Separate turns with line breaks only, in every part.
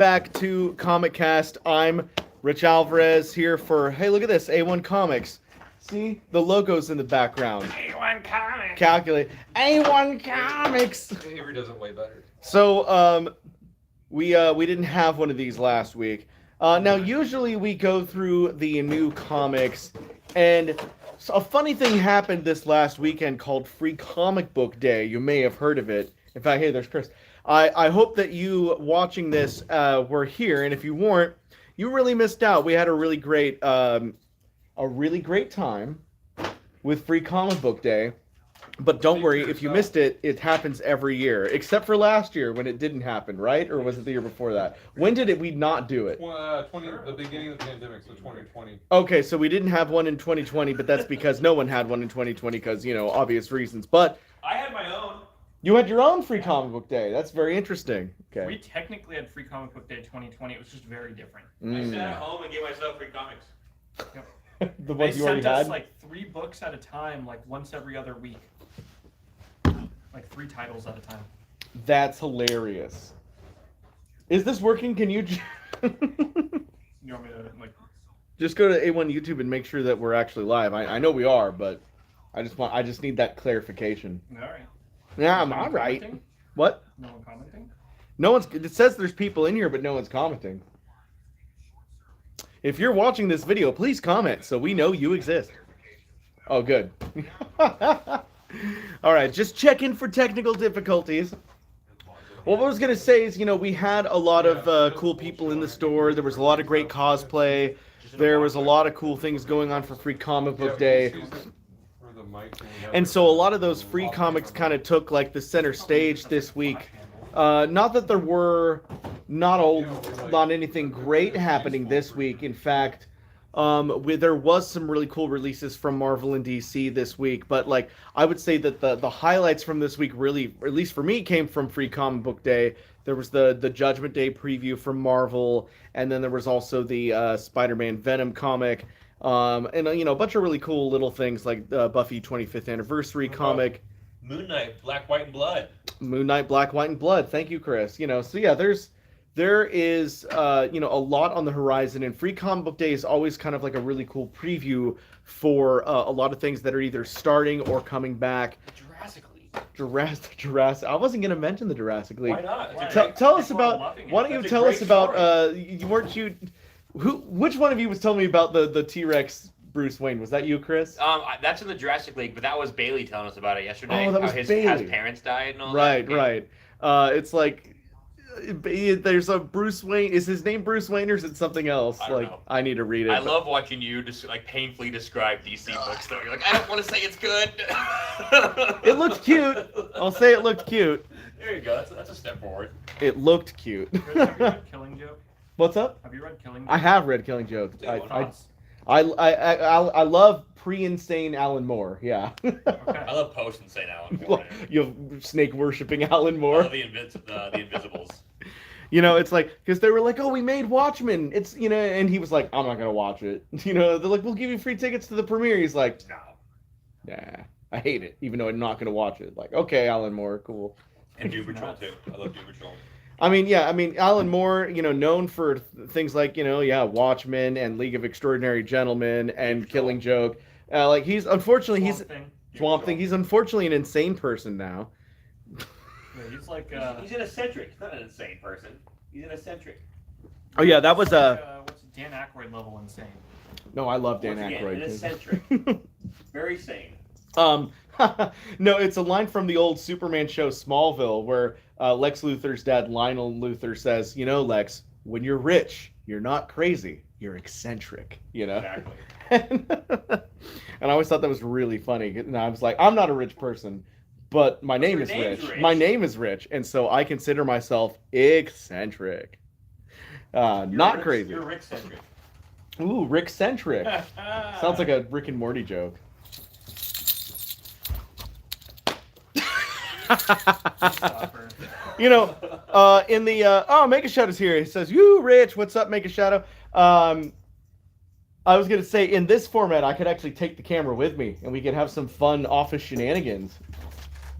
back to Comic Cast. I'm Rich Alvarez here for, hey, look at this, A1 Comics. See? The logo's in the background.
A1 Comics.
Calculate. A1 Comics.
Avery does it way better.
So, we didn't have one of these last week. Now, usually we go through the new comics, and a funny thing happened this last weekend called Free Comic Book Day. You may have heard of it. In fact, hey, there's Chris. I hope that you watching this were here, and if you weren't, you really missed out. We had a really great time with Free Comic Book Day. But don't worry, if you missed it, it happens every year, except for last year when it didn't happen, right? Or was it the year before that? When did we not do it?
The beginning of the pandemic, so 2020.
Okay, so we didn't have one in 2020, but that's because no one had one in 2020 because, obvious reasons. But
I had my own.
you had your own Free Comic Book Day. That's very interesting. Okay.
We technically had Free Comic Book Day 2020. It was just very different.
I sat at home and gave myself free comics.
Yep.
The
They
ones you already
sent us
had?
like 3 books at a time, like once every other week. Like 3 titles at a time.
That's hilarious. Is this working? Can you...
You want me to like?
Just go to A1 YouTube and make sure that we're actually live. I know we are, but I just need that clarification.
All right.
Yeah, I'm
No one
all right.
commenting?
What?
No one commenting?
No one's. It says there's people in here, but no one's commenting. If you're watching this video, please comment so we know you exist. Oh, good. All right, just checking for technical difficulties. Well, what I was gonna say is, we had a lot of cool people in the store. There was a lot of great cosplay. There was a lot of cool things going on for Free Comic Book Day. And so a lot of those free comics kind of took like the center stage this week. Not that there were not anything great happening this week. In fact, there was some really cool releases from Marvel and DC this week. But like I would say that the highlights from this week really, at least for me, came from Free Comic Book Day. There was the Judgment Day preview from Marvel, and then there was also the Spider-Man Venom comic. And a bunch of really cool little things like the Buffy 25th anniversary comic.
Moon Knight, Black, White, and Blood.
Moon Knight, Black, White, and Blood. Thank you, Chris. So yeah, there is a lot on the horizon, and Free Comic Book Day is always kind of like a really cool preview for a lot of things that are either starting or coming back.
Jurassic League.
Jurassic. I wasn't gonna mention the Jurassic League.
Why not?
Tell us
People are
about.
loving it.
Why don't you
That's a
tell
great
us about?
story.
Weren't you? Which one of you was telling me about the T-Rex Bruce Wayne? Was that you, Chris?
That's in the Jurassic League, but that was Bailey telling us about it yesterday.
Oh, that was
how his
Bailey.
parents died and all
Right,
that.
right. It's like there's a Bruce Wayne. Is his name Bruce Wayne or is it something else?
I don't know.
I need to read it.
I love watching you just painfully describe DC books though. You're like, I don't want to say it's good.
It looked cute. I'll say it looked cute.
There you go. That's a step forward.
It looked cute.
Chris, have you read Killing Joke?
What's up?
Have you read Killing Joke?
I have read Killing Joke.
Thoughts?
I love pre-insane Alan Moore. Yeah.
Okay.
I love post insane Alan
Well,
Moore.
you snake worshipping Alan
I
Moore.
love the Invisibles.
It's like, because they were like, oh, we made Watchmen. It's, and he was like, I'm not going to watch it. They're like, we'll give you free tickets to the premiere. He's like,
No.
nah, I hate it, even though I'm not going to watch it. Like, okay, Alan Moore, cool.
And Doom Patrol too. I love Doom Patrol.
Alan Moore, known for things like, Watchmen and League of Extraordinary Gentlemen and Killing Joke. He's Swamp Thing. He's unfortunately an insane person now.
Yeah, he's like
He's an eccentric. He's not an insane person. He's an eccentric.
Oh yeah, that was
what's Dan Aykroyd level insane?
No, I love Dan
Once again,
Aykroyd.
an eccentric. Very sane.
No, it's a line from the old Superman show Smallville where Lex Luthor's dad Lionel Luthor says, Lex, when you're rich, you're not crazy, you're eccentric,
Exactly.
And I always thought that was really funny. And I was like, I'm not a rich person, but my name is
name's
rich.
rich.
My name is rich, and so I consider myself eccentric. Not crazy.
You're Rick-centric.
Ooh, Rick-centric. Sounds like a Rick and Morty joke. In the Mega Shadow's here. He says, "You Rich, what's up, Mega Shadow?" I was gonna say in this format, I could actually take the camera with me, and we could have some fun office shenanigans.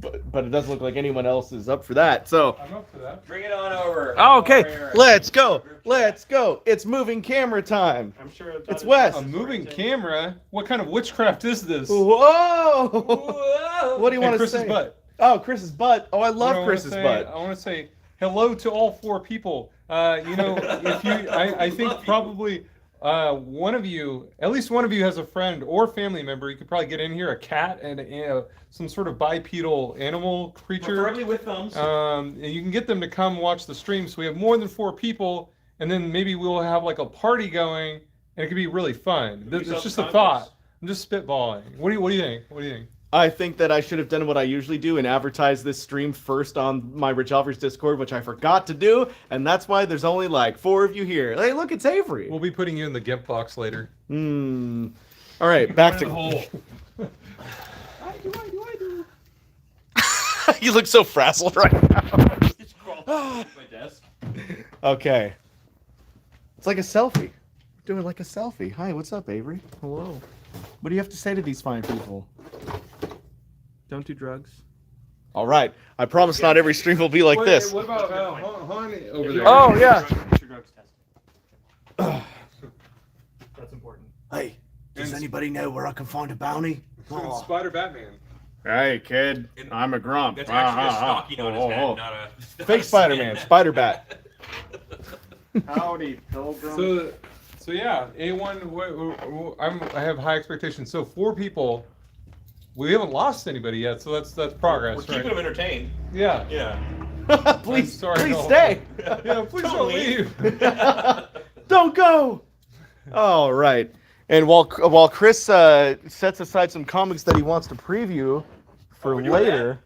but it doesn't look like anyone else is up for that. So,
I'm up for that.
Bring it on over.
okay, let's go. Let's go. It's moving camera time.
I'm sure
It's Wes.
A moving camera? What kind of witchcraft is this?
Whoa!
Whoa.
What do you want to
Chris's
say?
butt.
Oh, Chris's butt. Oh, I
What
love
I wanna
Chris's
say-
butt.
I want to say hello to all 4 people. You know, if you, I think
love you.
probably one of you, at least one of you has a friend or family member. You could probably get in here a cat and some sort of bipedal animal creature.
Preferably with thumbs.
And you can get them to come watch the stream. So we have more than 4 people, and then maybe we'll have like a party going, and it could be really fun. It's just a thought. I'm just spitballing. What do you think? What do you think?
I think that I should have done what I usually do and advertise this stream first on my Rich Alfred's Discord, which I forgot to do, and that's why there's only like 4 of you here. Hey, look, it's Avery.
We'll be putting you in the GIMP box later.
All right, back to.
hole.
You look so frazzled right now.
Just crawl to my desk.
Okay. It's like a selfie. We're doing like a selfie. Hi, what's up, Avery? Hello. What do you have to say to these fine people? Don't do drugs. All right. I promise not every stream will be like this.
What about Honey over there?
Oh, yeah.
Get your drugs tested. That's important.
Hey, does anybody know where I can find a bounty?
Spider Batman.
Hey, kid. I'm a grump.
That's actually a stocking on his head, not a
Fake Spider-Man. Spider-Bat.
Howdy, pilgrim.
So yeah, A1. I have high expectations. So 4 people. We haven't lost anybody yet, so that's progress.
We're keeping
right?
them entertained.
Yeah.
Yeah.
Please,
sorry,
please
no.
stay.
Yeah. Please don't leave.
Don't go. All right. And while Chris sets aside some comics that he wants to preview for
we're doing
later.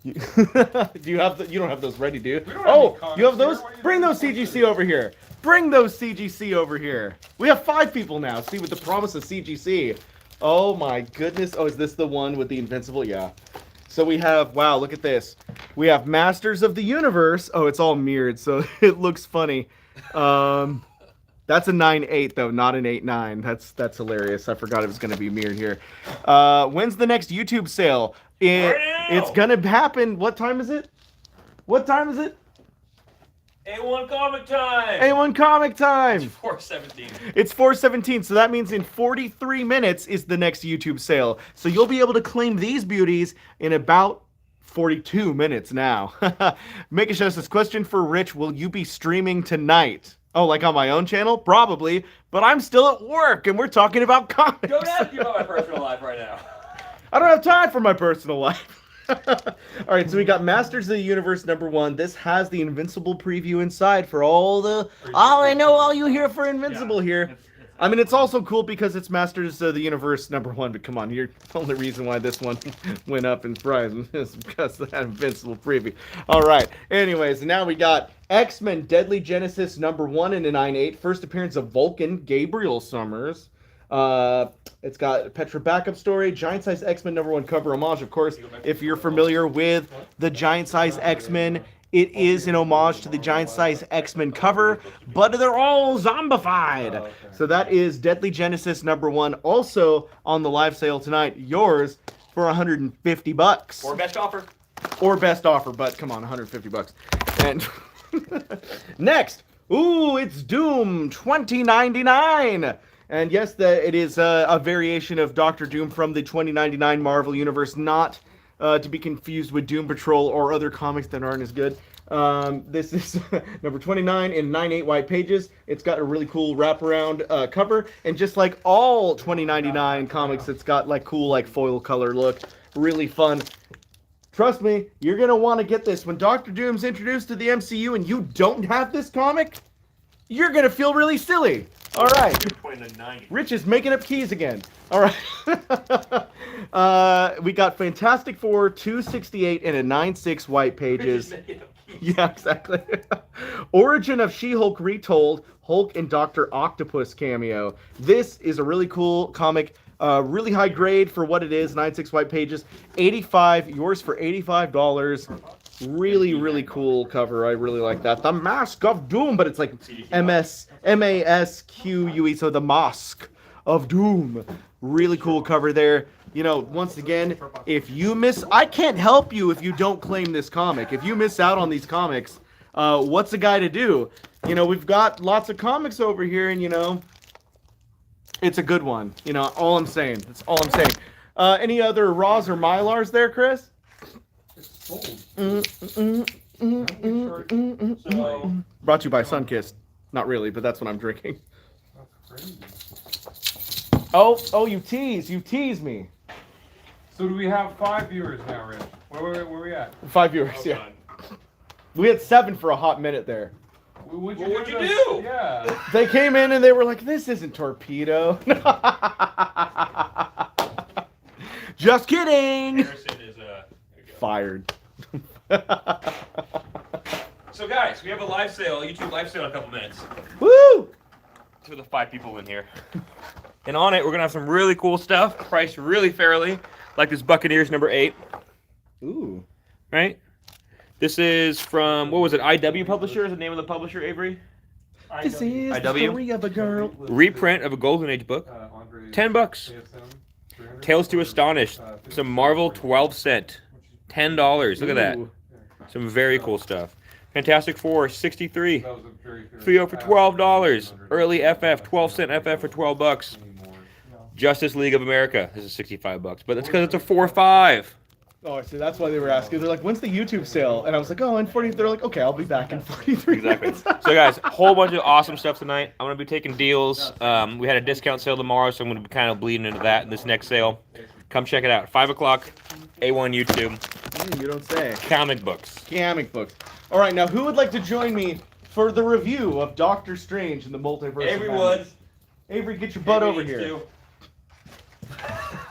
You, do you have you don't have those ready, do you?
We don't have any comics
You have
here.
those?
Why are you
Bring
doing
those
this?
CGC over here. Bring those CGC over here. We have 5 people now. See, with the promise of CGC. Oh my goodness. Oh, is this the one with the Invincible? Yeah. So we have, wow, look at this. We have Masters of the Universe. Oh, it's all mirrored, so it looks funny. That's a 9.8 though, not an 8.9. That's hilarious. I forgot it was gonna be mirrored here. When's the next YouTube sale? It's gonna happen. What time is it? What time is it?
A1 comic time.
A1 comic time.
4:17.
It's 4:17, so that means in 43 minutes is the next YouTube sale. So you'll be able to claim these beauties in about 42 minutes now. Make a show says, question for Rich, will you be streaming tonight? Oh, like on my own channel? Probably, but I'm still at work and we're talking about comics.
Don't ask me about my personal life right now.
I don't have time for my personal life. All right, so we got Masters of the Universe #1. This has the Invincible preview inside for all the. Oh, I know all you here for Invincible here. I mean, it's also cool because it's Masters of the Universe #1. But come on, the only reason why this one went up in price is because of that Invincible preview. All right. Anyways, now we got X-Men Deadly Genesis #1 in a 9.8. First appearance of Vulcan Gabriel Summers. It's got Petra backup story, giant size X-Men #1 cover homage. Of course, if you're familiar with the giant size X-Men, it is an homage to the giant size X-Men cover, but they're all zombified. So that is Deadly Genesis #1, also on the live sale tonight. Yours for $150.
Or best offer.
Or best offer, but come on, $150. And next, ooh, it's Doom 2099. And yes, it is a variation of Doctor Doom from the 2099 Marvel Universe, not to be confused with Doom Patrol or other comics that aren't as good. This is number 29 in 9.8 white pages. It's got a really cool wraparound cover, and just like all 2099 comics, it's got like cool like foil color look, really fun. Trust me, you're gonna want to get this when Doctor Doom's introduced to the MCU, and you don't have this comic. You're gonna feel really silly. All right. Rich is making up keys again. All right. We got Fantastic Four 268 and a 9.6 white pages. Yeah, exactly. Origin of She-Hulk retold, Hulk and Dr. Octopus cameo. This is a really cool comic. Really high grade for what it is. 9.6 white pages. 85. Yours for $85. Really, really cool cover. I really like that. The Mask of Doom, but it's like MASQUE, so the Mask of Doom. Really cool cover there. once again, if you miss, I can't help you if you don't claim this comic. If you miss out on these comics, what's a guy to do? We've got lots of comics over here, and it's a good one. All I'm saying. That's all I'm saying. Any other Raws or Mylars there, Chris?
It's sold.
So,
Brought to you by Sunkist. Not really, but that's what I'm drinking.
That's crazy.
Oh, you tease me.
So do we have 5 viewers now, Rich? Where we at?
5 viewers,
oh,
yeah.
God.
We had 7 for a hot minute there.
What'd
What'd you
to-
do?
Yeah.
They came in and they were like, "This isn't Torpedo." Just kidding.
Harrison is
Fired.
So guys, we have a live sale, a YouTube live sale in a couple minutes.
Woo!
To the 5 people in here. And on it, we're gonna have some really cool stuff, priced really fairly, like this Buccaneers number 8.
Ooh.
Right? This is from, what was it, IW Publisher is the name of the publisher, Avery?
This is the
IW?
story of a girl.
Reprint of a Golden Age book.
Andre,
$10.
ASM, 300.
Tales to Astonish. Some Marvel 12 cent. $10. Look at that.
Ooh.
Some very cool stuff. Fantastic Four, 63.
That was a very fair.
Trio for $12. Early FF, 12 cent FF for $12. Justice League of America. This is $65, but that's because it's a 4-5.
Oh, I see. That's why they were asking. They're like, "When's the YouTube sale?" And I was like, "Oh, in 40." They're like, "Okay, I'll be back in 43
Exactly.
minutes."
So guys, a whole bunch of awesome stuff tonight. I'm gonna be taking deals. We had a discount sale tomorrow, so I'm gonna be kind of bleeding into that in this next sale. Come check it out. 5 o'clock, A1 YouTube.
You don't say.
Comic books.
Comic books. All right, now who would like to join me for the review of Doctor Strange in the Multiverse of Madness? Avery, get your butt over here.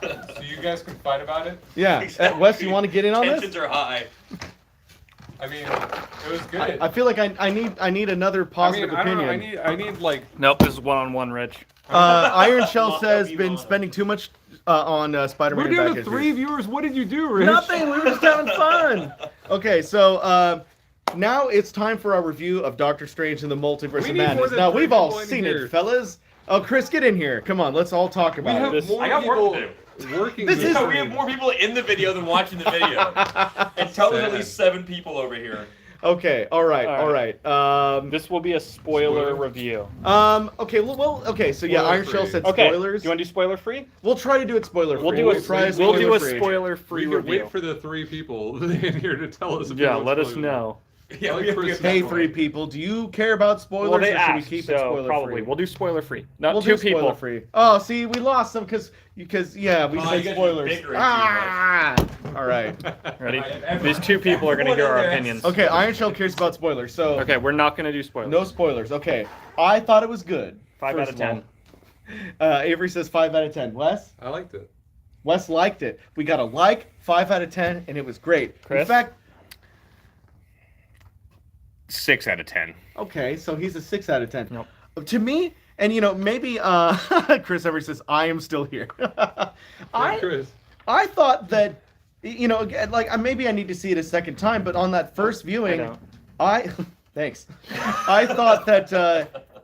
So you guys can fight about it?
Yeah.
Exactly.
Wes, you want to get in on
Tensions
this?
are high.
I mean, it was good.
I feel like I need another positive
I don't know,
opinion.
I need like.
Nope, this is one-on-one, Rich.
Iron Shell says been spending too much on Spider-Man.
We're
and
down
back
to 3
issues.
viewers. What did you do, Rich?
Nothing. We were just having fun. Okay, so now it's time for our review of Doctor Strange in the Multiverse
We
of
need more
Madness.
than
Now
3
we've all
people in
seen
here.
it, fellas. Oh, Chris, get in here. Come on, let's all talk
We
about
have
it.
more
I got
people
work to do.
working.
This is-
Yeah, we have more people in the video than watching the video. And tell there's at least 7 people over here.
Okay, all right.
This will be a spoiler
Spoiler.
review.
Okay, okay, so yeah,
Spoiler
Iron Shell
free.
said
Okay.
spoilers.
Do you want to do spoiler free?
We'll try to do it spoiler free.
We'll do a
spoiler-free.
spoiler free
We can
review.
wait for the 3 people in here to tell us. If
Yeah,
they want
let us
spoilers.
know.
Yeah,
Like
we have
Chris-
Hey, 3 people, do you care about spoilers,
Well, they
or should we
asked,
keep it
so
spoiler
probably
free?
we'll do spoiler free. Not
We'll
2
do spoiler
people.
free. Oh, see, we lost them because yeah, we
Oh,
said
you guys
spoilers.
are bickering too
Ah! All right.
Ready? These 2 people are gonna hear our opinions.
Okay, Iron Shell cares about spoilers, so
Okay, we're not gonna do spoilers.
no spoilers. Okay, I thought it was good.
5
first
out of
of
10.
all. Avery says 5 out of 10. Wes?
I liked it.
Wes liked it. We got a 5 out of 10, and it was great. In
Chris?
fact,
6 out of 10.
okay, so he's a 6 out of 10.
Nope.
To me, and maybe Chris Avery says, I am still here.
Chris.
I thought that, like maybe I need to see it a second time, but on that first viewing,
know.
thanks. I thought that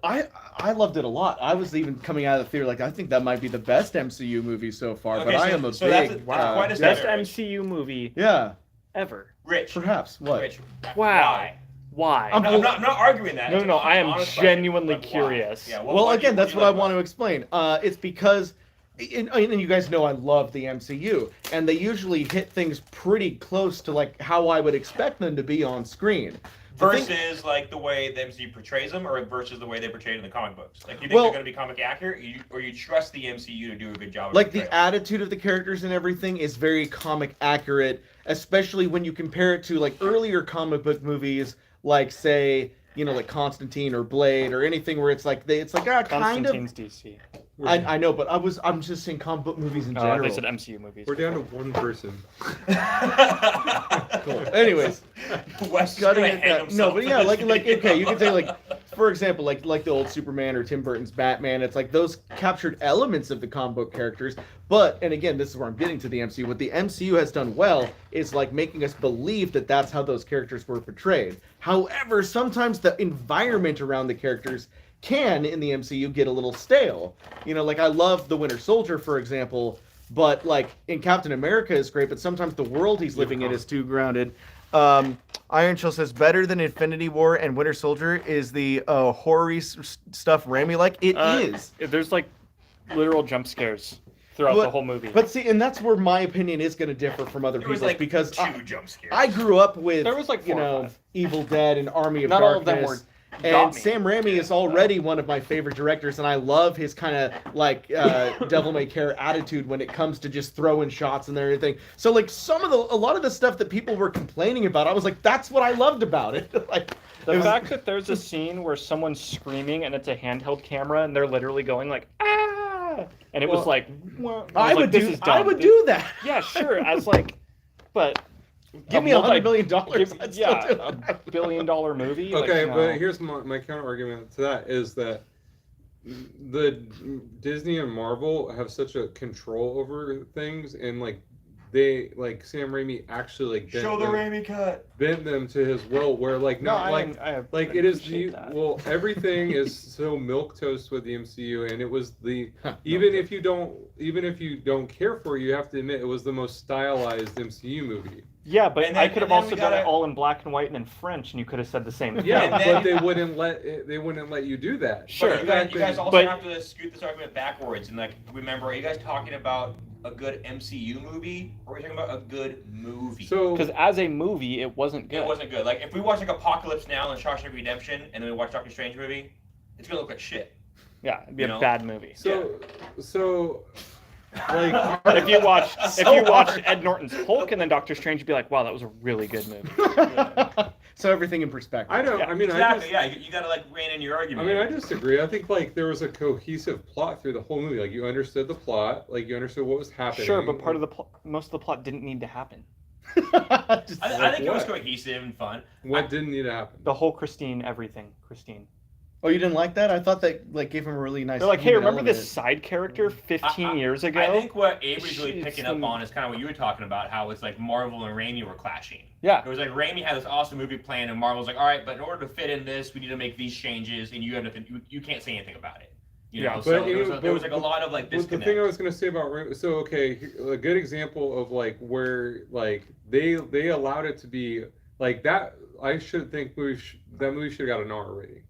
I loved it a lot. I was even coming out of the theater like I think that might be the best MCU movie so far.
Okay,
but I
so-
am a
so that's
big
quite a
Best
step.
MCU movie
yeah,
ever.
Rich.
perhaps what.
Rich.
Wow. Why?
I'm not arguing that.
No,
It's
no,
an
I am
honest question.
genuinely
Like, why?
curious.
Yeah,
Well, again, that's what I want to explain. It's because, and you guys know I love the MCU, and they usually hit things pretty close to like how I would expect them to be on screen. The thing-
Versus like the way the MCU portrays them, or versus the way they portrayed in the comic books. Like, you think
Well-
they're going to be comic accurate, or you trust the MCU to do a good job? Of
like the
portrayal?
attitude of the characters and everything is very comic accurate, especially when you compare it to like earlier comic book movies, like say like Constantine or Blade or anything where it's like kind of.
Constantine's DC.
I know, but I'm just saying comic book movies in general.
They said MCU movies.
We're down to 1 person.
Cool. Anyways,
Wes is
gutting
gonna
it
hang
down. No,
himself
but
for
yeah,
this
like
video.
okay, you could say like, for example, like the old Superman or Tim Burton's Batman. It's like those captured elements of the comic book characters. But and again, this is where I'm getting to the MCU. What the MCU has done well is like making us believe that that's how those characters were portrayed. However, sometimes the environment around the characters can in the MCU get a little stale. Like I love the Winter Soldier, for example. But like in Captain America is great, but sometimes the world he's living in is too grounded. Iron Chill says better than Infinity War and Winter Soldier is the horror stuff Raimi like. It is.
There's like literal jump scares throughout the whole movie.
But see, and that's where my opinion is going to differ from other people's
like
because
two jump scares.
I grew up with
There was like 4 or 5.
Evil Dead and Army of
Not all of
Darkness.
them were.
And Sam Raimi is already one of my favorite directors, and I love his kind of like devil may care attitude when it comes to just throwing shots and everything. So like a lot of the stuff that people were complaining about, I was like, that's what I loved about it. Like
The fact that there's a scene where someone's screaming and it's a handheld camera and they're literally going like ah, and it was like,
I would do that.
Yeah, sure. But
Give me $100 million. I'd still do it.
a $1 billion movie.
Okay,
like,
but here's my counter argument to that is that the Disney and Marvel have such a control over things, and like they like Sam Raimi actually like
Raimi cut.
bent them to his will, where like it is everything is so milquetoast with the MCU, and it was even if you don't care for it, you have to admit it was the most stylized MCU movie.
Yeah, but I could have also done it all in black and white and in French, and you could have said the same thing.
Yeah, but they wouldn't let you do that.
Sure.
But you guys also have to scoot this argument backwards and like remember, are you guys talking about a good MCU movie, or are we talking about a good movie?
So
because as a movie, it wasn't good.
It wasn't good. Like if we watch like Apocalypse Now and Shawshank Redemption, and then we watch Doctor Strange movie, it's gonna look like shit.
Yeah, it'd be a bad movie.
So like
if you watch Ed Norton's Hulk and then Doctor Strange, you'd be like, wow, that was a really good movie.
So everything in perspective.
I don't.
Yeah,
I mean,
Exactly. You gotta like rein in your argument.
I mean, I disagree. I think like there was a cohesive plot through the whole movie. Like you understood the plot, like you understood what was happening.
Sure, but most of the plot didn't need to happen.
I think it was cohesive and fun.
What didn't need to happen?
The whole Christine.
Oh, you didn't like that? I thought that like gave him a really nice.
They're like, hey,
human
remember
element.
this side character 15 years ago?
I think what Avery's really
It's
picking up on is kind of what you were talking about, how it's like Marvel and Raimi were clashing.
Yeah.
It was like Raimi had this awesome movie plan, and Marvel's like, all right, but in order to fit in this, we need to make these changes, and you have nothing. You can't say anything about it. You know?
But
So there was like a lot of like
the
disconnect.
thing I was gonna say about a good example of like where like they allowed it to be like that. I should think that movie should have got an R rating.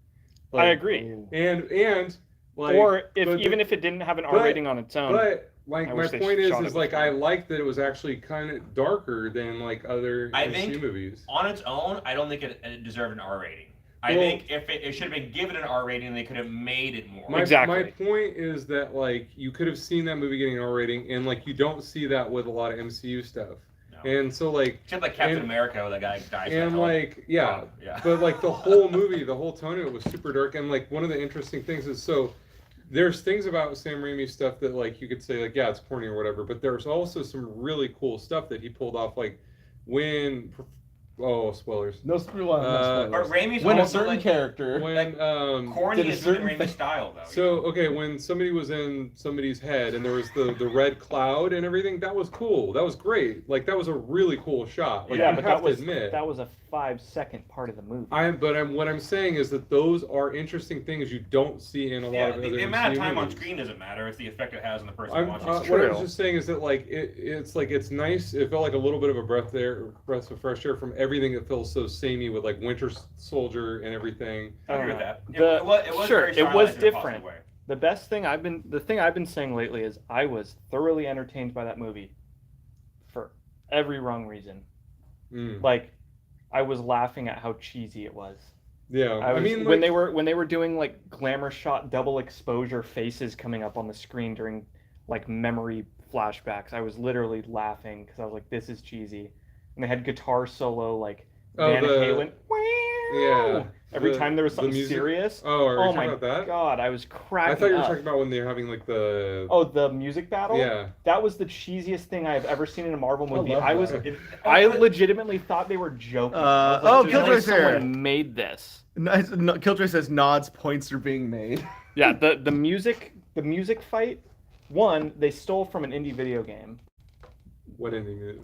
Like,
I agree.
And like,
or even if it didn't have an R rating on its own.
But like
I
my
wish they
point
shot
is
it
like
with
I
film.
like that it was actually kind of darker than like other
I
MCU
think
movies.
on its own, I don't think it deserved an R rating. I
Well-
think if it should have been given an R rating, they could have made it more.
My point is that like you could have seen that movie getting an R rating, and like you don't see that with a lot of MCU stuff.
No.
And so like
Except like Captain America, where that guy dies.
and like yeah,
yeah.
but like the whole movie, the whole tone of it was super dark. And like one of the interesting things is there's things about Sam Raimi stuff that like you could say like yeah it's corny or whatever, but there's also some really cool stuff that he pulled off like when spoilers.
No spoilers.
But Raimi's
When a
also
certain
like
character.
When
corny
did a
is in
certain
Raimi's
thing-
style though.
So okay, when somebody was in somebody's head and there was the red cloud and everything, that was cool. That was great. Like that was a really cool shot. Like,
yeah,
you
but
have
that
to admit.
was a 5-second part of the movie.
What I'm saying is that those are interesting things you don't see in a lot of other
the amount of
MCU
time on
movies.
screen doesn't matter. It's the effect it has on the person watching.
What I was just saying is that like it's nice. It felt like a little bit of a breath of fresh air from everything that feels so samey with like Winter Soldier and everything.
I agree with that.
It
was
sure,
very
it was
stylized in a positive
different.
way.
The thing I've been saying lately is I was thoroughly entertained by that movie for every wrong reason.
Mm.
Like I was laughing at how cheesy it was.
Yeah,
I mean,
like,
when they were doing like glamour shot double exposure faces coming up on the screen during like memory flashbacks, I was literally laughing because I was like, this is cheesy. And they had guitar solo like Van Halen.
Yeah.
Every time there was something
music?
serious.
Oh, are you talking
my
about that?
god, I was cracking
I thought you were
up.
talking about when they're having like the.
Oh, the music battle?
Yeah.
That was the cheesiest thing I have ever seen in a Marvel movie.
love that.
I legitimately thought they were joking. I was like,
Killjoy's
someone
here.
made this.
Nice. No, Killjoy says nods, points are being made.
Yeah, the music fight, one, they stole from an indie video game.
What ending?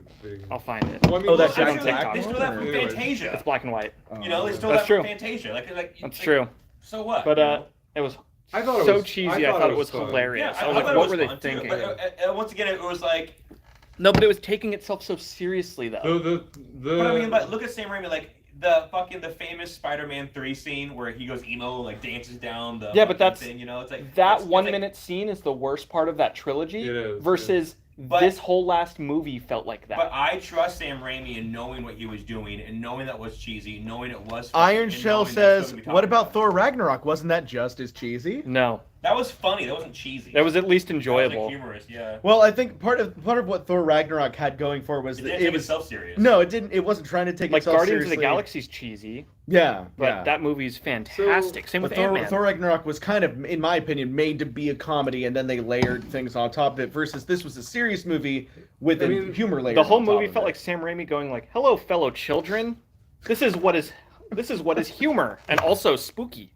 I'll find it.
Well, I mean,
Oh, that's
Jack
Jack
on
Black.
TikTok.
They stole that from
Anyways.
Fantasia.
It's black and white.
You know, they stole
That's
that from
true.
Fantasia. Like
That's true.
So what?
But
you know?
it was
I thought it
so
was
cheesy. I thought it was
fun.
hilarious. I was
thought
like,
it
what were they
fun, too,
thinking?
But once again, it was like.
No, but it was taking itself so seriously though.
But I mean, but look at Sam Raimi, like the famous Spider-Man 3 scene where he goes emo, like dances down the
Yeah, but that's
thing, you know, it's like
that
it's
1
like-
minute scene is the worst part of that trilogy.
It is,
versus
But-
this whole last movie felt like that.
But I trust Sam Raimi in knowing what he was doing and knowing that was cheesy, knowing it was. funny,
Iron
and
Shell
knowing that's
says,
what we
"What
talked
about Thor Ragnarok? Wasn't that just as cheesy?"
No,
That was funny. That wasn't cheesy.
that was at least
That was,
enjoyable.
like, humorous, yeah.
Well, I think part of what Thor Ragnarok had going for it was
It
that
didn't
it
take
was
itself serious.
no, it didn't. It wasn't trying to take
Like
itself
Guardians
seriously.
of the Galaxy's cheesy,
Yeah,
but
yeah.
that movie's fantastic. Same
But
with
Thor,
Ant-Man.
Thor Ragnarok was kind of, in my opinion, made to be a comedy, and then they layered things on top of it. Versus this was a serious movie with a humor layer.
The whole
on top
movie
of
felt
it.
like Sam Raimi going like, "Hello, fellow children. This is what is humor and also spooky.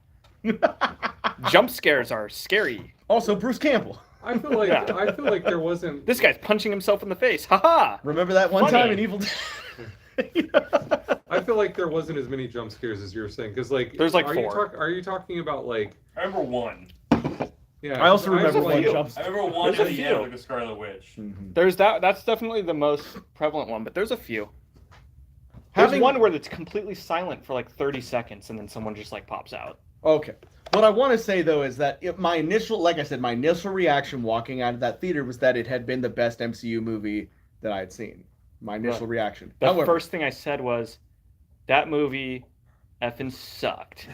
Jump scares are scary.
Also Bruce Campbell.
I feel like
Yeah.
there wasn't.
This guy's punching himself in the face. Haha.
Remember that one
Funny.
time in Evil Dead?
I feel like there wasn't as many jump scares as you were saying, because like
There's, like,
are
4.
Are you talking about like?
I remember one.
Yeah.
I also remember
feel
one
like-
jump
I remember one
There's
at
a
the end,
few.
like the Scarlet Witch.
There's that. That's definitely the most prevalent one, but there's a few.
Having-
There's one where it's completely silent for like 30 seconds, and then someone just like pops out.
Okay. What I want to say though is that my initial reaction walking out of that theater was that it had been the best MCU movie that I had seen. My initial reaction.
The
However,
first thing I said was, "That movie effing sucked."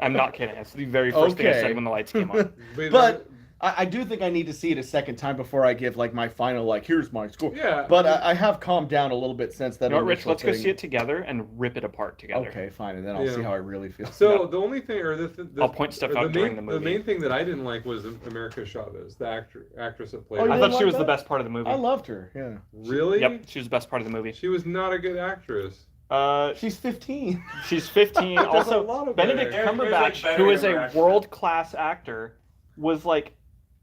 I'm not kidding. That's the very first thing I
Okay.
said when the lights came on.
But I do think I need to see it a second time before I give like my final like here's my score.
Yeah.
But I have calmed down a little bit since that.
You know what, Rich?
initial
Let's go
thing.
see it together and rip it apart together.
Okay, fine, and then I'll
Yeah.
see how I really feel.
So the only thing, or the
I'll point stuff
or
out
the
during
main,
the movie.
The main thing that I didn't like was America Chavez, the actress that played.
Oh, you
her.
I
didn't
thought she
like
was the
that?
best part of the movie.
I loved her. Yeah.
Really?
Yep, she was the best part of the movie.
She was not a good actress.
She's 15.
She's 15.
There's
also,
a lot of
Benedict
better.
There's, like,
Cumberbatch,
better
who is a
interaction.
world-class actor, was like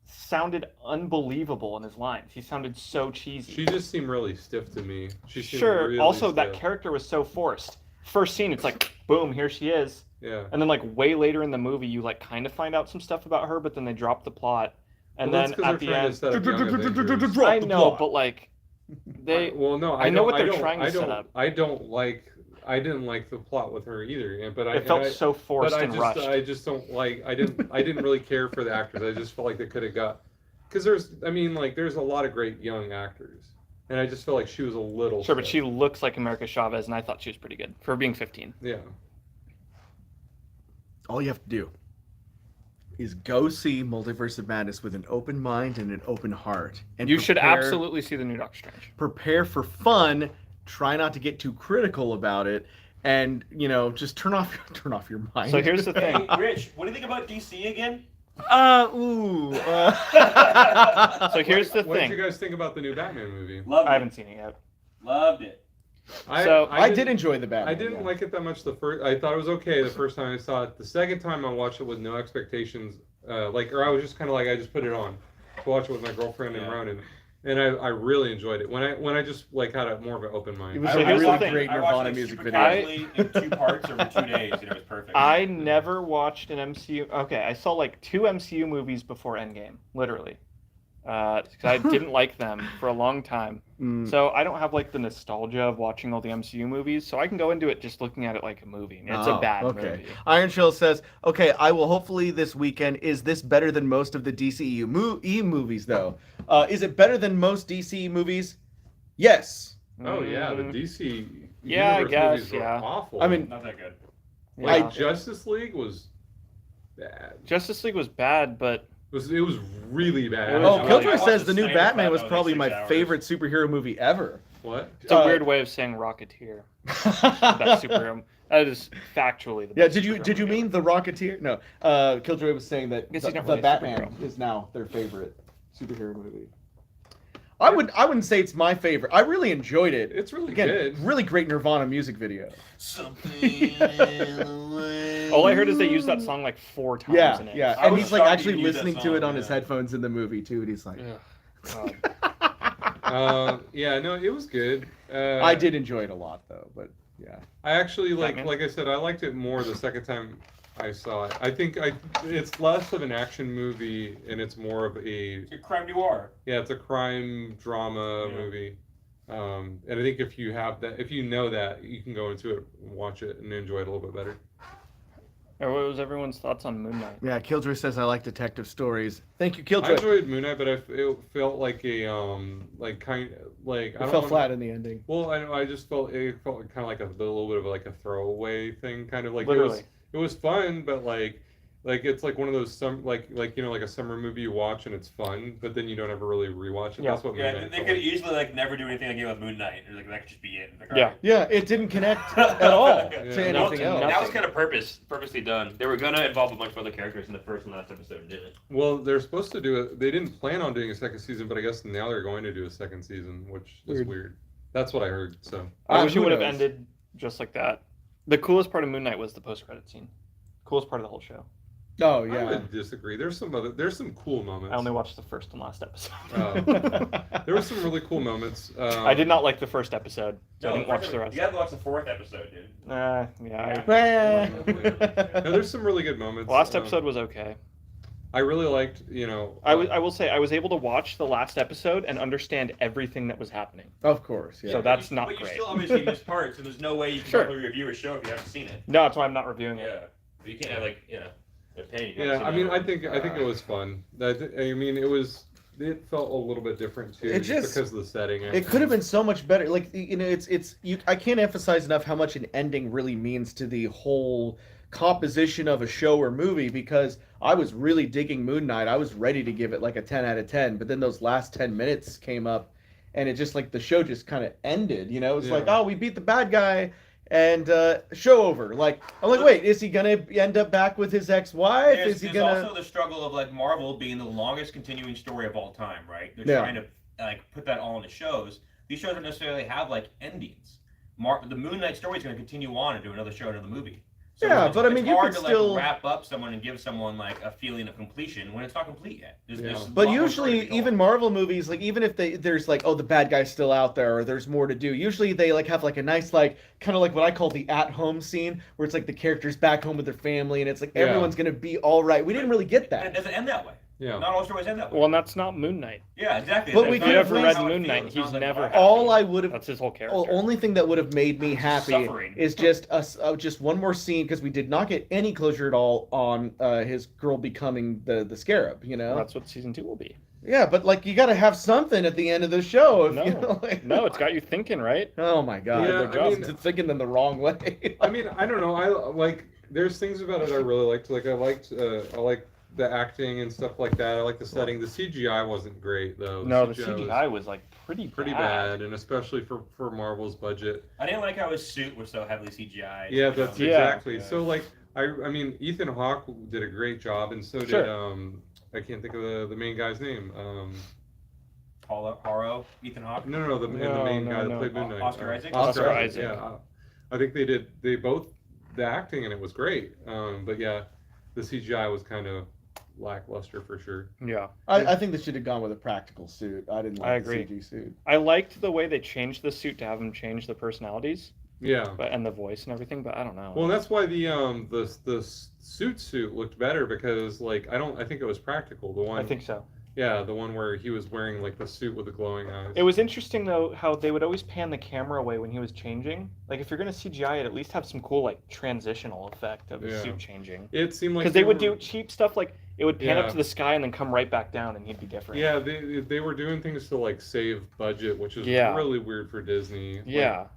sounded unbelievable in his lines. He sounded so cheesy.
She just seemed really stiff to me. She seemed
Sure.
really
Also, that
stiff.
character was so forced. First scene, it's like, boom, here she is.
Yeah.
And then, like, way later in the movie, you, like, kind of find out some stuff about her, but then they drop the plot. And
Well,
then
that's 'cause
at
they're
the
trying to
end,
set up Young Avengers.
Drop
I
the
know,
plot.
but, like, they.
Well, no,
I know what they're
don't-
trying to
I
set
don't-
up.
I don't like. I didn't like the plot with her either, but
It felt so forced
but
and rushed.
I just don't like. I didn't really care for the actors. I just felt like they could have got. Because there's a lot of great young actors, and I just felt like she was a little.
Sure, but
stiff.
she looks like America Chavez, and I thought she was pretty good for being 15.
Yeah.
All you have to do is go see Multiverse of Madness with an open mind and an open heart. And
You should
prepare-
absolutely see the new Doctor Strange.
prepare for fun. Try not to get too critical about it, and just turn off your mind.
So here's the thing.
Hey, Rich, what do you think about DC again?
So here's the
What did you
thing.
guys think about the new Batman movie?
Loved
I
it.
haven't seen it yet.
Loved it.
I did
didn't-
enjoy the Batman.
I didn't like it that much the first. I thought it was okay the first time I saw it. The second time I watched it with no expectations, or I was just kind of like I just put it on to watch it with my girlfriend and
Yeah.
Ronan, and I really enjoyed it when I just like had a more of an open mind.
It was
So
a
here's the
really
thing.
great
I watched
Nirvana
it
music
super
video.
casually in 2 parts over 2 days, and it was perfect.
I never watched an MCU. Okay, I saw like 2 MCU movies before Endgame, literally. Because I didn't like them for a long time.
Mm.
So I don't have like the nostalgia of watching all the MCU movies. So I can go into it just looking at it like a movie. And it's a bad movie.
Iron Shell says, "Okay, I will hopefully this weekend. Is this better than most of the DCEU movies, though? Is it better than most DCE movies? Yes.
Oh yeah, the
Mm,
DC
Yeah, I
universe
guess,
movies were
yeah.
awful.
I mean,
Not that good.
like
yeah.
Justice League was bad.
Justice League was bad, but
It was really bad.
It was
Oh,
really-
Killjoy
I
says
watched
the
the
new
Snyder
Batman
Cut,
was
that was
probably
like
my
6 hours.
favorite superhero movie ever."
What?
it's a weird way of saying Rocketeer. That superhero. That is factually the
Yeah,
best
did you
superhero
mean the Rocketeer? No, Killjoy was saying that
Guess
the,
he's not
the
really a
Batman
superhero.
is now their favorite superhero movie. I wouldn't say it's my favorite. I really enjoyed it.
It's really
Again,
good.
really great Nirvana music video.
All I heard is they used that song like 4 times
Yeah,
in it.
yeah,
I
and
was
he's like
shocked
actually
he used that
listening to it
song,
on his
yeah.
headphones in the movie too, and he's like,
Ugh. God.
Yeah, no, it was good.
I did enjoy it a lot though, but yeah.
I actually
Batman?
like I said, I liked it more the second time I saw it. I think it's less of an action movie and it's more of a
It's a crime noir.
yeah, it's a crime drama
Yeah.
movie. And I think if you have that, if you know that, you can go into it, and watch it, and enjoy it a little bit better.
What was everyone's thoughts on Moon Knight?
Yeah, Killjoy says I like detective stories. Thank you,
I
Killjoy.
enjoyed Moon Knight, but it felt like a like kind like
It
I don't
fell
wanna-
flat in the ending.
Well, I just felt it felt kind of like a little bit of like a throwaway thing, kind of like
Literally.
it was fun, but like it's like one of those like like a summer movie you watch and it's fun, but then you don't ever really rewatch it.
Yeah.
That's what Moon
Yeah,
Knight
they
felt
could
like.
easily like never do anything again with Moon Knight. Or, like that could just be it. Like,
Yeah.
alright.
Yeah, it didn't connect at all
Yeah.
to
No,
anything
to
else.
nothing.
That was kind of purposely done. They were gonna involve a bunch of other characters in the first and last episode, and didn't.
Well, they're supposed to do it. They didn't plan on doing a second season, but I guess now they're going to do a second season, which is weird. That's what I heard. So
I wish it
who
would have
knows?
ended just like that. The coolest part of Moon Knight was the post-credit scene. Coolest part of the whole show.
Oh
I
yeah.
would disagree. There's some cool moments.
I only watched the first and last episode.
There were some really cool moments.
I did not like the first episode, so I
No,
didn't watch the rest.
You have to watch the 4th episode, dude.
Yeah.
No, there's some really good moments.
Last episode was okay.
I really liked,
I will say I was able to watch the last episode and understand everything that was happening.
Of course, yeah.
So that's not
But you
great.
still obviously missed parts, and there's no way you can
Sure.
properly review a show if you haven't seen it.
No, that's why I'm not reviewing it.
Yeah. But you can't have like an opinion. You
Yeah,
haven't
I
seen
mean,
it.
I think it was fun. I mean, it felt a little bit different too,
It
just
just-
because of the setting.
It could have been so much better. Like I can't emphasize enough how much an ending really means to the whole composition of a show or movie, because I was really digging Moon Knight. I was ready to give it like a 10 out of 10, but then those last 10 minutes came up and it just like the show just kind of ended, you know? It's like,
Yeah.
oh, we beat the bad guy and show over. Like, I'm like, wait, is he going to end up back with his ex-wife?
There's,
Is he
there's
going to
also the struggle of like Marvel being the longest continuing story of all time, right? They're
Yeah.
trying to like put that all into shows. These shows don't necessarily have like endings. The Moon Knight story is going to continue on and do another show, another movie. So
Yeah,
it's,
but I mean,
it's
you
hard
could
to
still-
like wrap up someone and give someone like a feeling of completion when it's not complete yet. There's a
But
lot more
usually,
story to go.
even Marvel movies, like even if there's like, oh, the bad guy's still out there, or there's more to do. Usually, they like have like a nice like kind of like what I call the at-home scene, where it's like the characters back home with their family, and it's like
Yeah.
everyone's gonna be all right. We didn't really get
And it
that.
doesn't end that way.
Yeah.
Not all stories end that way.
Well, and that's not Moon Knight.
Yeah, exactly.
But
It's
we
like,
could
that's
have
how
read
it
Moon
feels.
Knight.
It's
He's
not like
never
what
happy.
All I would have,
That's his whole
the
character.
only thing that would have made me happy
Suffering.
is just just one more scene, because we did not get any closure at all on his girl becoming the Scarab. You know?
That's what season 2 will be.
Yeah, but like you got to have something at the end of the show. If,
No.
you know, like,
No, it's got you thinking, right?
Oh my god,
Yeah,
they're
I
just
mean-
thinking them the wrong way.
I mean, I don't know. I like. There's things about it I really liked. Like I liked the acting and stuff like that. I like the setting. The CGI wasn't great though.
No, the
was
CGI was like pretty
bad, and especially for Marvel's budget.
I didn't like how his suit was so heavily CGI.
Yeah, that's
Yeah.
exactly.
Yeah.
So like, I mean, Ethan Hawke did a great job, and so
Sure.
did I can't think of the main guy's name.
Haro, Ethan Hawke.
No, the main guy that played Moon Knight.
Oscar Isaac?
Oscar Isaac.
Yeah, I think they both the acting in it was great. But yeah, the CGI was kind of lackluster for sure.
Yeah.
I think they should have gone with a practical suit. I didn't like
I agree.
the CG suit.
I liked the way they changed the suit to have him change the personalities
Yeah.
and the voice and everything, but I don't know.
Well, that's why the suit looked better, because like I think it was practical. The one
I think so.
Yeah, the one where he was wearing like the suit with the glowing eyes.
It was interesting though how they would always pan the camera away when he was changing. Like if you're gonna CGI it, at least have some cool like transitional effect of the
Yeah.
suit changing.
It seemed like
Because they would
were-
do cheap stuff like it would pan up
Yeah.
to the sky and then come right back down and he'd be different.
Yeah, they were doing things to like save budget, which is
Yeah.
really weird for Disney.
Yeah,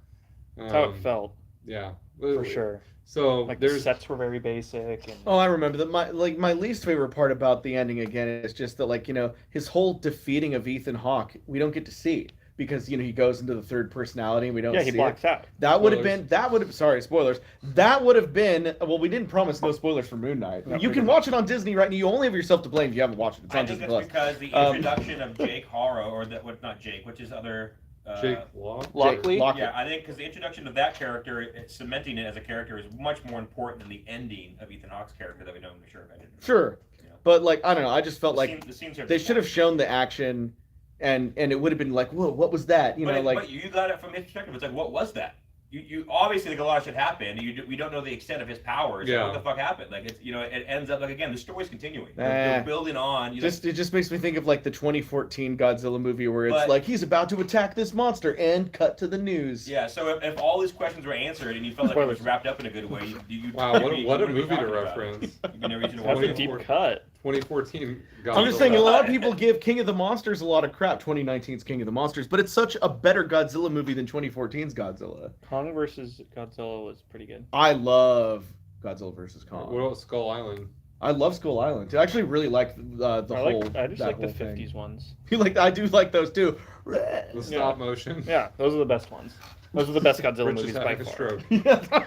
that's how it felt
Yeah,
for sure.
So
Like the
there's
sets were very basic and
Oh, I remember that. My least favorite part about the ending again is just that, like, you know, his whole defeating of Ethan Hawke, we don't get to see, because you know he goes into the third personality and we don't
yeah,
see
he blacks
it.
out.
That would have
Spoilers.
been sorry, spoilers. That would have been, well, we didn't promise no spoilers for Moon Knight.
No,
You
we
can
didn't.
watch it on Disney right now. You only have yourself to blame if you haven't watched it. It's
I
on
think
Disney
that's
Plus.
because the
Um,
introduction of Jake Haro, or not Jake, which is other.
Jake Law.
Lockley?
Yeah, I think because the introduction of that character, cementing it as a character, is much more important than the ending of Ethan Hawke's character that we know for sure.
Sure,
Yeah.
but like I don't know, I just felt like
the scenes are
they should have shown the action, and it would have been like, whoa, what was that? You know, like
but you got it from his perspective. It's like, what was that? you obviously like a lot of shit happened. We don't know the extent of his powers.
Yeah.
What the fuck happened? Like it's it ends up like again the story's continuing. They're building on.
It just makes me think of like the 2014 Godzilla movie where it's
But-
like he's about to attack this monster and cut to the news.
Yeah. So if all these questions were answered and you felt like it was wrapped up in a good way, you
Wow, what a movie to reference.
You'd be no reason to
That's
watch
a
it.
deep cut.
2014.
I'm just saying, a lot of people give King of the Monsters a lot of crap. 2019's King of the Monsters, but it's such a better Godzilla movie than 2014's Godzilla.
Kong versus Godzilla was pretty good.
I love Godzilla vs. Kong.
What about Skull Island?
I love Skull Island. I actually really like the whole.
I just
that
like the
whole thing.
50s ones.
You like? I do like those too.
The stop motion.
Yeah, those are the best ones. Those are the best Godzilla
Rich
movies
is
by
having a
far.
stroke.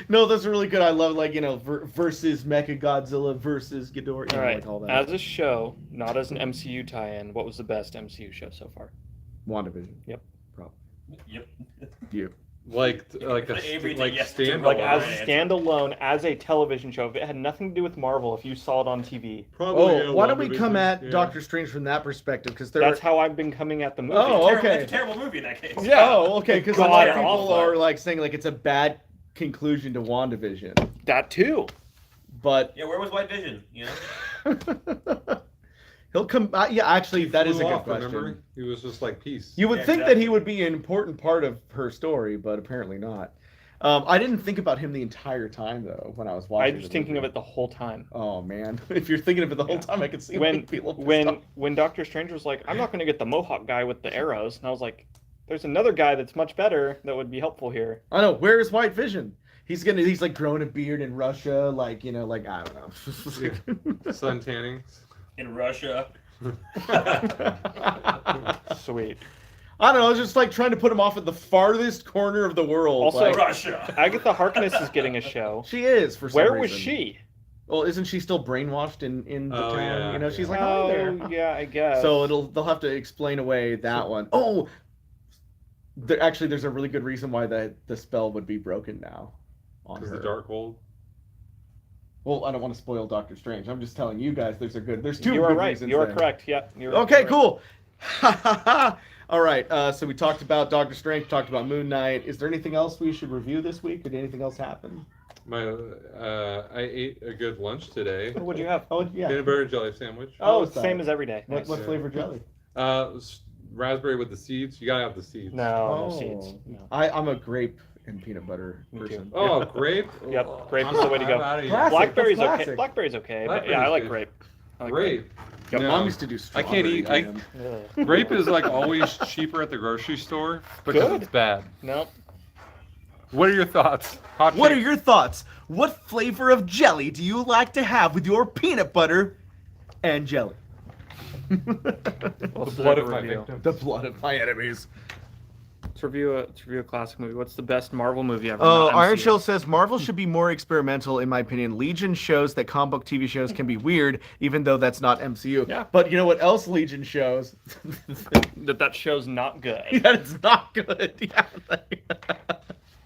No, those are really good. I love versus Mecha Godzilla versus Ghidorah. You
All
know,
right,
like all that.
as a show, not as an MCU tie-in, what was the best MCU show so far?
WandaVision.
Yep.
Yep.
You.
Like
Avery did
like
yesterday.
standalone.
Like as
Right.
a standalone, as a television show, if it had nothing to do with Marvel, if you saw it on TV,
Oh, why don't we come at Doctor Strange from that perspective? Because
that's how I've been coming at the movie.
Oh,
It's
okay.
a terrible movie in that case.
Yeah.
Oh, okay. Because a lot of
God
people
awful.
are like saying like it's a bad conclusion to WandaVision,
That too.
but
Yeah, where was White Vision? You know.
he'll come. Yeah, actually, that is a
Flew
good
off,
question.
Remember? He was just like peace.
You would
Yeah,
think that
exactly.
he would be an important part of her story, but apparently not. I didn't think about him the entire time though when I was watching.
I was thinking of it the whole time.
Oh man, if you're thinking of it the whole time, I can see why
When
people are pissed off.
when Doctor Strange was like, I'm not going to get the Mohawk guy with the arrows, and I was like, there's another guy that's much better that would be helpful here.
I know. Where is White Vision? He's like growing a beard in Russia, like like I don't know.
Sun tanning.
In Russia.
Sweet.
I don't know. I was just like trying to put him off at the farthest corner of the world.
Also-
like-
Russia.
Agatha Harkness is getting a show.
she is for some
Where
reason.
was she?
Well, isn't she still brainwashed in the
Oh,
town?
yeah,
You know, she's
yeah.
like, hi there.
Oh, yeah, I guess.
So they'll have to explain away that one. Oh, there's a really good reason why the spell would be broken now on
Because
her.
the Darkhold.
Well, I don't want to spoil Doctor Strange. I'm just telling you guys there's two
you are
good
right.
reasons
You are
then.
correct. Yeah. You're
Okay,
you're right.
cool. All right. So we talked about Doctor Strange, talked about Moon Knight. Is there anything else we should review this week? Did anything else happen?
I ate a good lunch today.
What'd you have?
Oh yeah.
Peanut butter and jelly sandwich.
Oh,
was that?
same as every day.
What,
Nice.
what flavor jelly?
Raspberry with the seeds. You gotta have the seeds.
No,
Oh.
no seeds. No.
I'm a grape and peanut butter
Me too.
person.
Oh, grape.
Yep, grape
I'm
is the way to go.
outta here.
Classic.
Blackberry's
that's
okay.
classic.
Blackberry's okay, but yeah, I
Blackberry's
like
good.
grape. I like
Grape.
Yep,
No.
Mom used to do
I
strawberry
can't eat- I-
jam.
Ugh.
Grape is like always cheaper at the grocery store because
Good.
it's bad.
Nope.
What are your thoughts? Hot
What are
take.
your thoughts? What flavor of jelly do you like to have with your peanut butter and jelly?
The blood of my
Review.
victims.
The blood of my enemies.
Let's review a classic movie. What's the best Marvel movie ever?
Oh,
Not
Iron
MCU.
Chill says Marvel should be more experimental, in my opinion. Legion shows that comic book TV shows can be weird, even though that's not MCU.
Yeah.
But you know what else Legion shows?
That show's not good.
That it's not good. Yeah.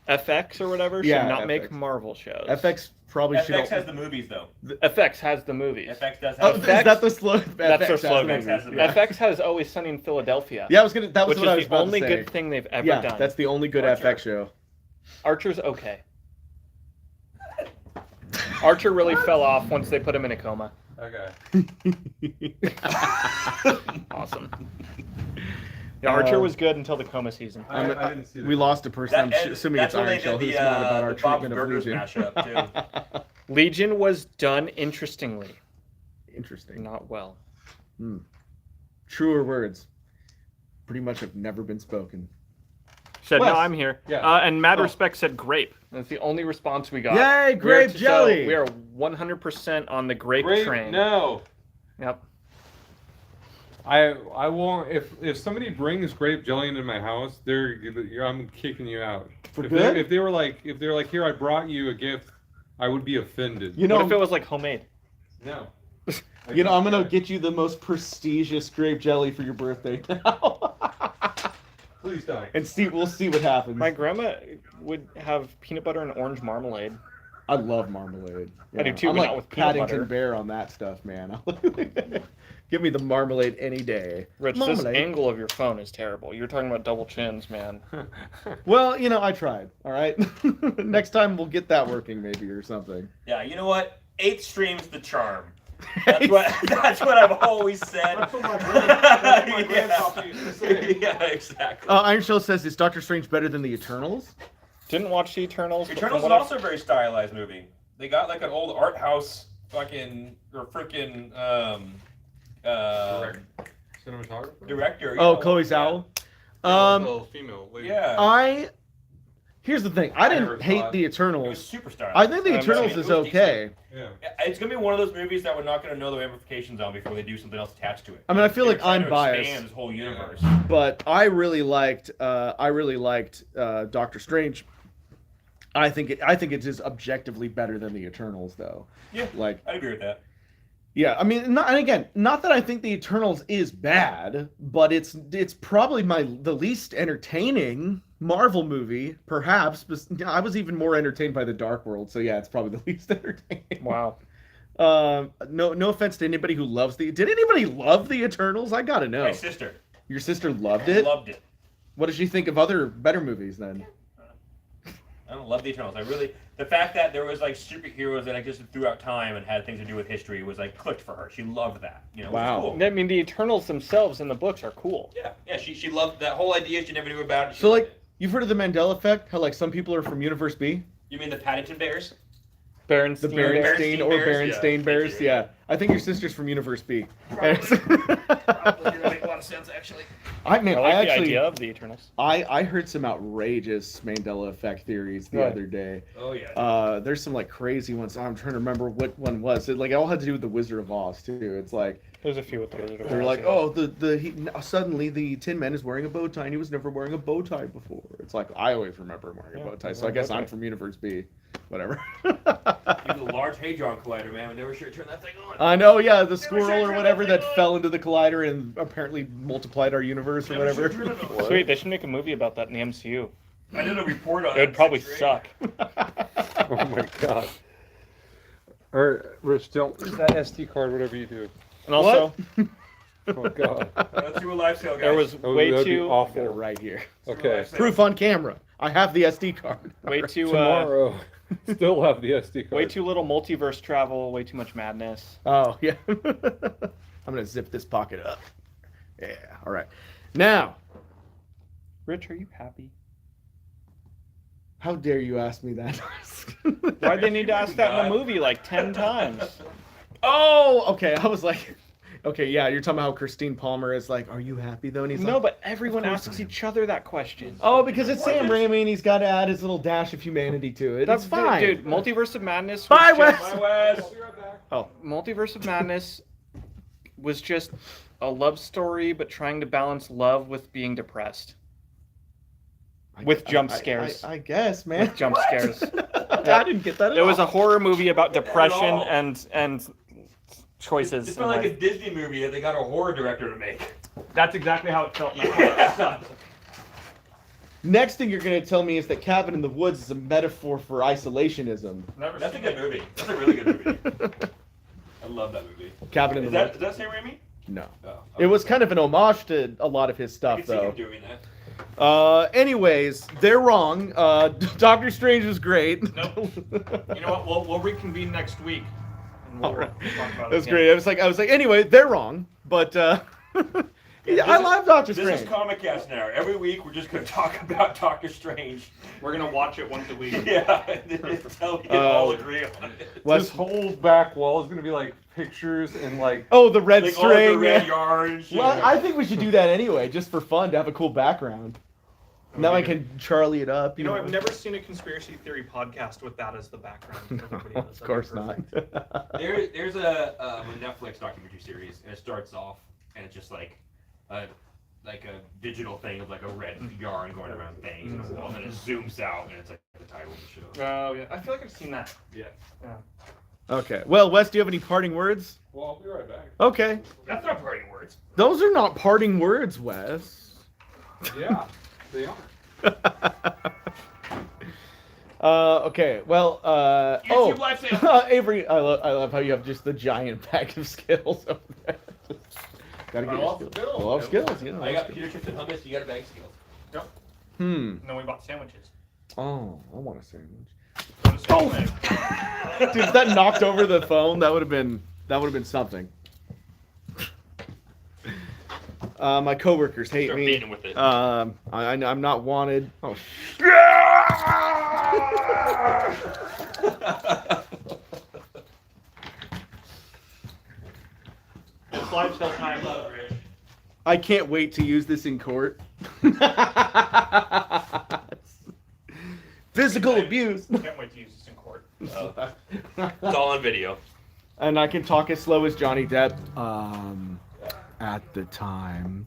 FX or whatever should
Yeah,
not
FX.
make Marvel shows.
FX probably should.
FX has the movies though.
FX has the movies.
FX does
Oh,
have
is
the
that the slogan?
That's their
FX has the
slogan.
movies.
FX has the
Yeah.
FX has Always Sunny in Philadelphia.
Yeah, I was gonna. That was
which
what I
is
was
the
about
only
to say.
good thing they've ever
Yeah,
done.
that's the only good
Archer.
FX show.
Archer's okay. Archer really fell off once they put him in a coma.
Okay.
Awesome. Yeah, Archer was good until the coma season.
I didn't see
We lost a person. I'm assuming
that's
it's
when
Iron
they
Shell.
did
Who's
the,
mad about our
the Bob's
treatment of
Burgers
Legion.
mashup too.
Legion was done interestingly,
Interesting.
not well.
Truer words. Pretty much have never been spoken.
Said,
Wes.
no, I'm here.
Yeah.
And Mad
Oh.
Respect said grape. That's the only response we got.
Yay, grape jelly!
So we are 100% on the grape train.
No.
Yep.
I won't. If somebody brings grape jelly into my house, I'm kicking you out.
For
if
good?
If they're like, here, I brought you a gift, I would be offended.
You
What if it
know,
was like homemade?
No.
I'm gonna get you the most prestigious grape jelly for your birthday now,
Please don't.
and we'll see what happens.
My grandma would have peanut butter and orange marmalade.
I love marmalade.
I do too,
I'm
but
like
not with peanut
Paddington
butter.
Bear on that stuff, man. Give me the marmalade any day.
Rich,
marmalade.
this angle of your phone is terrible. You're talking about double chins, man.
Well, I tried. All right. Next time we'll get that working, maybe, or something.
Yeah, you know what? 8 streams the charm. That's what I've always said.
That's what my grandpapa used to say.
Yeah, exactly.
Iron Show says, is Doctor Strange better than the Eternals?
Didn't watch the Eternals. but
Eternals
from
is
what
also a very stylized movie. They got like an old art house fucking or freaking
Cinematographer.
director.
Oh,
yeah,
Chloe
yeah.
Zhao.
Female lady.
Yeah.
Here's the thing. I
never
didn't hate
thought-
the
It was
Eternals.
super stylized.
I think the
I'm
Eternals
it
is
was
okay.
Yeah.
It's gonna be one of those movies that we're not gonna know the ramifications on before they do something else attached to it.
I mean, I feel
They're
like
trying
I'm
to
biased.
expand this whole universe.
But I really liked Doctor Strange. I think it is objectively better than the Eternals, though.
Yeah,
Like,
I agree with that.
yeah, I mean, not that I think the Eternals is bad, but it's probably the least entertaining Marvel movie, perhaps. But I was even more entertained by the Dark World, so yeah, it's probably the least entertaining.
Wow.
No offense to anybody who loves did anybody love the Eternals? I gotta know.
My sister
Your sister loved it?
loved it.
What did she think of other better movies then?
I don't love the Eternals. The fact that there was like superheroes that existed throughout time and had things to do with history was like clicked for her. She loved that. It was
Wow.
cool.
I mean, the Eternals themselves in the books are cool.
Yeah. She loved that whole idea. She never knew about it. She
So
loved
like,
it.
you've heard of the Mandela Effect? How like some people are from Universe B?
You mean the Paddington Bears?
The
Berenstain
Berenstain or
Bears?
Berenstain
Yeah.
Bears? Yeah. I think your sister's from Universe B.
Probably. That make a lot of sense actually.
I
I like the
actually
idea of the Eternals.
I heard some outrageous Mandela Effect theories the
Right.
other day.
Oh yeah.
There's some like crazy ones. I'm trying to remember what one was. It all had to do with the Wizard of Oz too. It's like
There's a few with the Wizard of
they're
Oz,
like,
yeah.
oh, suddenly the Tin Man is wearing a bow tie and he was never wearing a bow tie before. It's like I always remember him wearing a bow tie, so I
wearing a
guess
bow
I'm
tie.
from Universe B. Whatever.
Use a large Hadron Collider, man. We never should turn that thing on.
I know, yeah, the squirrel
sure
or
turn
whatever
that
that
thing
fell into the collider and apparently multiplied our universe or
Never should
whatever.
turn it on.
Sweet, they should make a movie about that in the MCU.
I did a report on
It would probably
Sixth
suck.
Oh my god. All right, Rich, don't use that SD card, whatever you do.
And also,
Oh god.
grade. Let's do a live sale, guys.
there was
Oh,
way
that'd be
too
awful.
Right here.
Okay.
Proof on camera. I have the SD card.
way too
Tomorrow, still have the SD card.
way too little multiverse travel, way too much madness.
Oh, yeah. I'm going to zip this pocket up. Yeah, all right. Now,
Rich, are you happy?
how dare you ask me that?
Why'd they need to ask that in the movie like 10 times?
Oh, okay. I was like, okay, yeah, you're talking about how Christine Palmer is like, are you happy though? And he's
No,
like,
but everyone
Of course
asks
I am.
each other that question.
oh, because it's Sam Raimi and he's got to add his little dash of humanity to it. That's fine.
Dude, Multiverse of Madness
Bye,
was just,
Wes.
Bye, Wes.
I'll be right back.
Oh,
Multiverse of Madness was just a love story, but trying to balance love with being depressed. With jump scares.
I guess, man.
With jump scares.
I didn't get that at
It was
all.
a horror movie about
At
depression
all.
and choices.
It's
in
not like a
life.
Disney movie that they got a horror director to make.
That's exactly how it felt.
Yeah.
Next thing you're going to tell me is that Cabin in the Woods is a metaphor for isolationism.
That's a good movie. That's a really good movie. I love that movie.
Cabin in
Is
the
that,
Woods.
is that Sam Raimi?
No.
Oh,
It was kind of an homage to a lot of his
I
stuff,
can see
though.
him doing that.
Anyways, they're wrong. Doctor Strange is great.
Nope. You know what? We'll reconvene next week. And we'll,
All right.
we'll talk about it
That's
again.
great. I was like, anyway, they're wrong. But yeah, I love Doctor
This
Strange.
is Comic Cast now. Every week we're just going to talk about Doctor Strange.
We're gonna watch it once a week.
Yeah, until we can all agree on it.
Wes-
This whole back wall is gonna be like pictures and like.
Oh, the red
Like all the
string.
red
yeah.
yarn and shit.
Well, I think we should do that anyway, just for fun, to have a cool background. Now I can Charlie it up.
You know, I've never seen a conspiracy theory podcast with that as the background. Everybody
No,
does.
of course
That'd
not.
be perfect.
There's a Netflix documentary series, and it starts off, and it's just like a digital thing of like a red yarn going around bangs and a wall, and then it zooms out, and it's like the title of the show.
Oh yeah, I feel like I've seen that.
Yeah.
Okay. Well, Wes, do you have any parting words?
Well, I'll be right back.
Okay.
That's not parting words.
Those are not parting words, Wes.
Yeah, they are.
Okay. Well.
YouTube live sale.
Avery, I love how you have just the giant pack of Skittles over there. Gotta get your Skittles. I love Skittles. Yeah.
I got potato chips and hummus. You got a bag of Skittles.
And then we bought sandwiches.
Oh, I want a sandwich.
Oh!
Dude, if that knocked over the phone, that would have been something. My coworkers hate
Start
me.
beating with it.
I'm not wanted. Oh.
It's live sale time.
I can't wait to use this in court. Physical abuse.
Can't wait to use this in court.
It's all on video.
And I can talk as slow as Johnny Depp. At the time.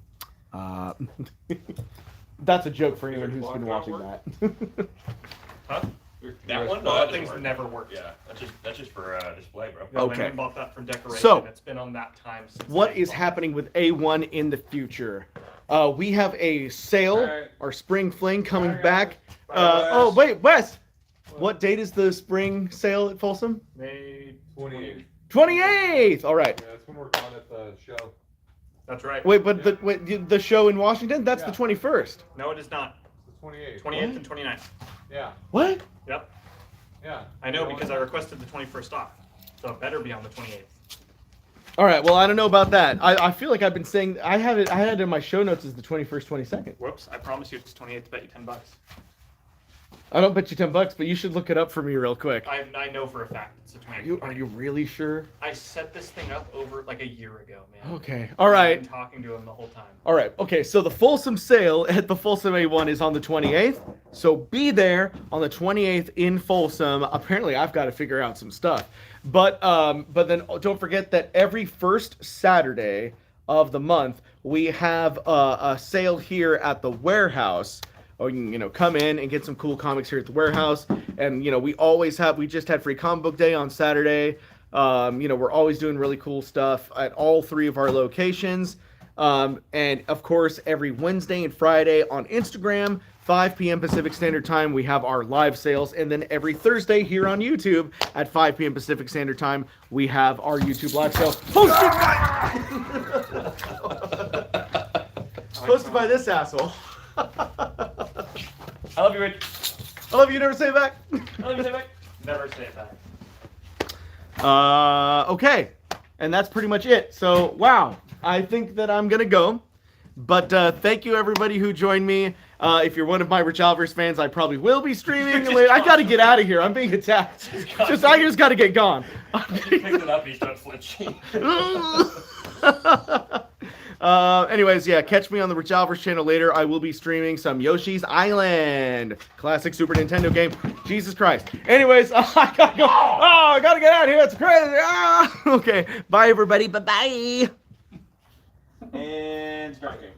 That's a joke for anyone who's been watching that.
Huh?
That one?
No,
No,
that thing's never worked.
Yeah, that's just for display, bro.
Yeah,
Okay.
We bought that for decoration.
So,
It's been on that time since.
What
they
is
bought it.
happening with A1 in the future? We have a sale,
Alright.
our spring fling coming
Alright,
back.
Wes.
Oh, wait, Wes! What date is the spring sale at Folsom?
May
28th.
28th! All right.
Yeah, that's when we're on at the show.
That's right.
Wait, but the show in Washington? That's
Yeah.
the 21st.
No, it is not.
It's the 28th.
28th and 29th.
Yeah.
What?
Yep.
Yeah.
I know because I requested the 21st off. So it better be on the 28th.
All right, well, I don't know about that. I feel like I've been saying, I had it in my show notes as the 21st, 22nd.
Whoops. I promise you it's 28th. Bet you $10.
I don't bet you $10, but you should look it up for me real quick.
I know for a fact it's the 28th.
Are you really sure?
I set this thing up over like a year ago, man.
Okay. All
I've
right.
been talking to him the whole time.
All right. Okay. So the Folsom sale at the Folsom A1 is on the 28th. So be there on the 28th in Folsom. Apparently, I've got to figure out some stuff. But then don't forget that every first Saturday of the month we have a sale here at the warehouse. Or you can, come in and get some cool comics here at the warehouse. And we just had Free Comic Book Day on Saturday. We're always doing really cool stuff at all three of our locations. And of course, every Wednesday and Friday on Instagram, 5 p.m. Pacific Standard Time, we have our live sales. And then every Thursday here on YouTube at 5 p.m. Pacific Standard Time, we have our YouTube live sale hosted by this asshole.
I love you, Rich.
I love you. Never say it back.
I love you, back.
Never say it back.
Okay. And that's pretty much it. So, wow. I think that I'm going to go. But thank you, everybody who joined me. If you're one of my Rich Alvarez fans, I probably will be streaming later. I got to get out of here. I'm being attacked. I just got to get gone.
He picked it up and he started flinching.
Anyways, yeah, catch me on the Rich Alvarez channel later. I will be streaming some Yoshi's Island, classic Super Nintendo game. Jesus Christ. Anyways, I gotta go. Oh, I gotta get out of here. It's crazy. Okay, bye everybody. Bye bye.
And striking.